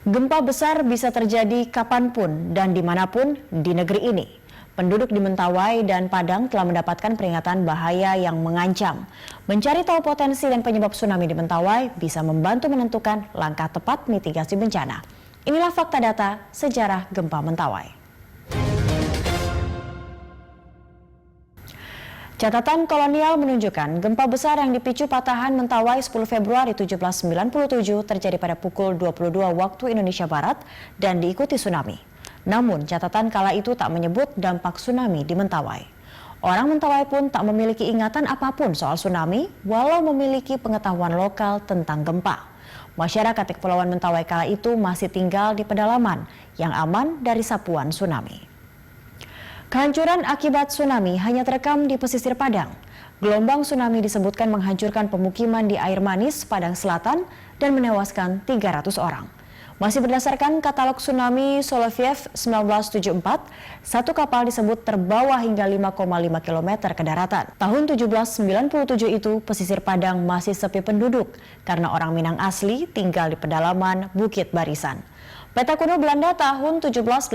Gempa besar bisa terjadi kapanpun dan dimanapun di negeri ini. Penduduk di Mentawai dan Padang telah mendapatkan peringatan bahaya yang mengancam. Mencari tahu potensi dan penyebab tsunami di Mentawai bisa membantu menentukan langkah tepat mitigasi bencana. Inilah fakta data sejarah gempa Mentawai. Catatan kolonial menunjukkan gempa besar yang dipicu patahan Mentawai 10 Februari 1797 terjadi pada pukul 22 waktu Indonesia Barat dan diikuti tsunami. Namun catatan kala itu tak menyebut dampak tsunami di Mentawai. Orang Mentawai pun tak memiliki ingatan apapun soal tsunami walau memiliki pengetahuan lokal tentang gempa. Masyarakat di Kepulauan Mentawai kala itu masih tinggal di pedalaman yang aman dari sapuan tsunami. Kehancuran akibat tsunami hanya terekam di pesisir Padang. Gelombang tsunami disebutkan menghancurkan pemukiman di Air Manis, Padang Selatan dan menewaskan 300 orang. Masih berdasarkan katalog tsunami Soloviev 1974, satu kapal disebut terbawa hingga 5,5 km ke daratan. Tahun 1797 itu pesisir Padang masih sepi penduduk karena orang Minang asli tinggal di pedalaman Bukit Barisan. Peta kuno Belanda tahun 1781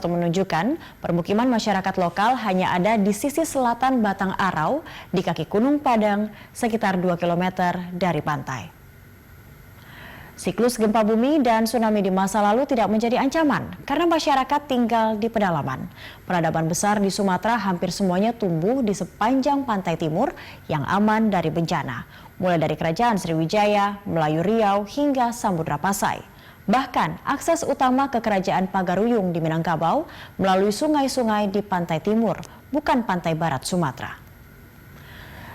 menunjukkan permukiman masyarakat lokal hanya ada di sisi selatan Batang Arau di kaki Gunung Padang sekitar 2 km dari pantai. Siklus gempa bumi dan tsunami di masa lalu tidak menjadi ancaman karena masyarakat tinggal di pedalaman. Peradaban besar di Sumatera hampir semuanya tumbuh di sepanjang pantai timur yang aman dari bencana, mulai dari Kerajaan Sriwijaya, Melayu Riau hingga Samudra Pasai. Bahkan akses utama ke Kerajaan Pagaruyung di Minangkabau melalui sungai-sungai di pantai timur, bukan pantai barat Sumatera.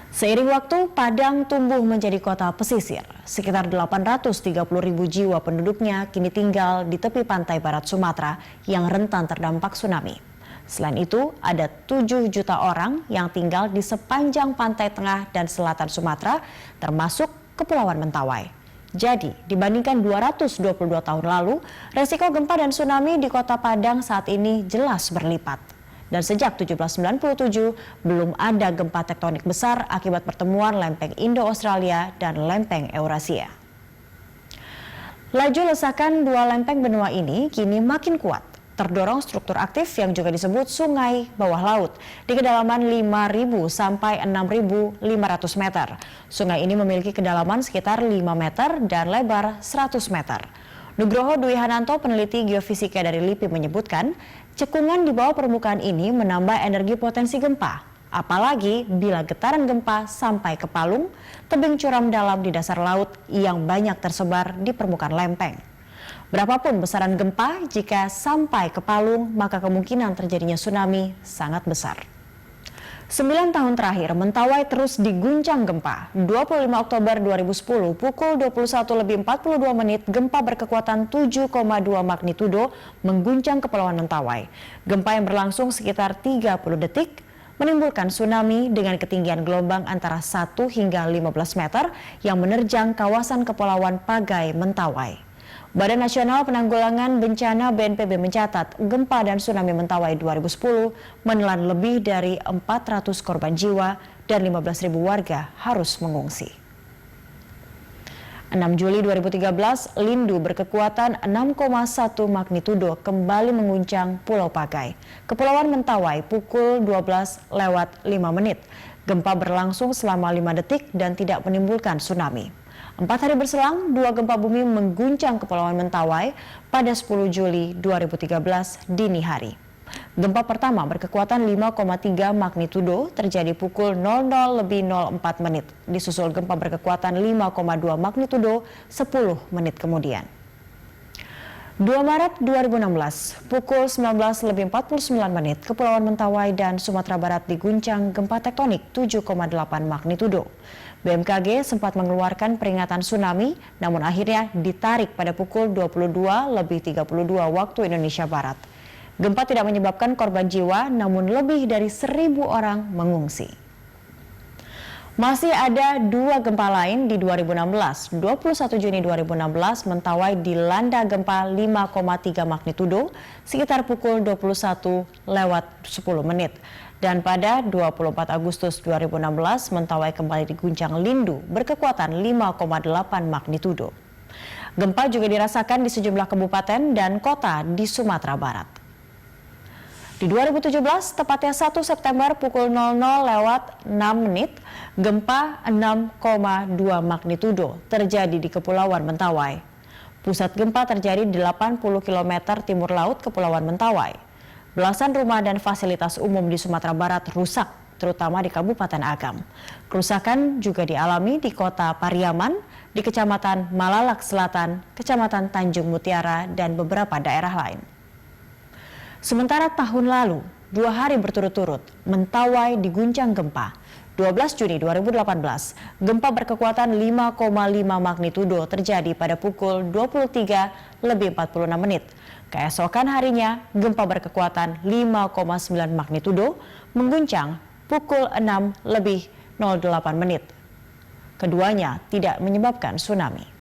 Seiring waktu, Padang tumbuh menjadi kota pesisir. Sekitar 830.000 jiwa penduduknya kini tinggal di tepi pantai barat Sumatera yang rentan terdampak tsunami. Selain itu, ada 7 juta orang yang tinggal di sepanjang pantai tengah dan selatan Sumatera, termasuk Kepulauan Mentawai. Jadi, dibandingkan 222 tahun lalu, resiko gempa dan tsunami di kota Padang saat ini jelas berlipat. Dan sejak 1797, belum ada gempa tektonik besar akibat pertemuan lempeng Indo-Australia dan lempeng Eurasia. Laju lesakan dua lempeng benua ini kini makin kuat, terdorong struktur aktif yang juga disebut sungai bawah laut di kedalaman 5.000 sampai 6.500 meter. Sungai ini memiliki kedalaman sekitar 5 meter dan lebar 100 meter. Nugroho Dwi Hananto, peneliti geofisika dari LIPI menyebutkan, cekungan di bawah permukaan ini menambah energi potensi gempa. Apalagi bila getaran gempa sampai ke palung, tebing curam dalam di dasar laut yang banyak tersebar di permukaan lempeng. Berapapun besaran gempa, jika sampai ke palung, maka kemungkinan terjadinya tsunami sangat besar. 9 tahun terakhir, Mentawai terus diguncang gempa. 25 Oktober 2010, pukul 21.42 gempa berkekuatan 7,2 magnitudo mengguncang Kepulauan Mentawai. Gempa yang berlangsung sekitar 30 detik, menimbulkan tsunami dengan ketinggian gelombang antara 1 hingga 15 meter yang menerjang kawasan Kepulauan Pagai, Mentawai. Badan Nasional Penanggulangan Bencana BNPB mencatat gempa dan tsunami Mentawai 2010 menelan lebih dari 400 korban jiwa dan 15.000 warga harus mengungsi. 6 Juli 2013, Lindu berkekuatan 6,1 magnitudo kembali mengguncang Pulau Pagai, Kepulauan Mentawai pukul 12:05. Gempa berlangsung selama 5 detik dan tidak menimbulkan tsunami. 4 hari berselang, 2 gempa bumi mengguncang Kepulauan Mentawai pada 10 Juli 2013 dini hari. Gempa pertama berkekuatan 5,3 magnitudo terjadi pukul 00:04, disusul gempa berkekuatan 5,2 magnitudo 10 menit kemudian. 2 Maret 2016, pukul 19:49, Kepulauan Mentawai dan Sumatera Barat diguncang gempa tektonik 7,8 magnitudo. BMKG sempat mengeluarkan peringatan tsunami, namun akhirnya ditarik pada pukul 22:32 waktu Indonesia Barat. Gempa tidak menyebabkan korban jiwa, namun lebih dari 1.000 orang mengungsi. Masih ada 2 gempa lain di 2016. 21 Juni 2016, Mentawai dilanda gempa 5,3 magnitudo sekitar pukul 21:10. Dan pada 24 Agustus 2016, Mentawai kembali diguncang Lindu berkekuatan 5,8 magnitudo. Gempa juga dirasakan di sejumlah kabupaten dan kota di Sumatera Barat. Di 2017, tepatnya 1 September pukul 00:06, gempa 6,2 magnitudo terjadi di Kepulauan Mentawai. Pusat gempa terjadi di 80 km timur laut Kepulauan Mentawai. Belasan rumah dan fasilitas umum di Sumatera Barat rusak, terutama di Kabupaten Agam. Kerusakan juga dialami di Kota Pariaman, di Kecamatan Malalak Selatan, Kecamatan Tanjung Mutiara, dan beberapa daerah lain. Sementara tahun lalu, 2 hari berturut-turut, Mentawai diguncang gempa. 12 Juni 2018, gempa berkekuatan 5,5 magnitudo terjadi pada pukul 23:46. Keesokan harinya, gempa berkekuatan 5,9 magnitudo mengguncang pukul 6:08. Keduanya tidak menyebabkan tsunami.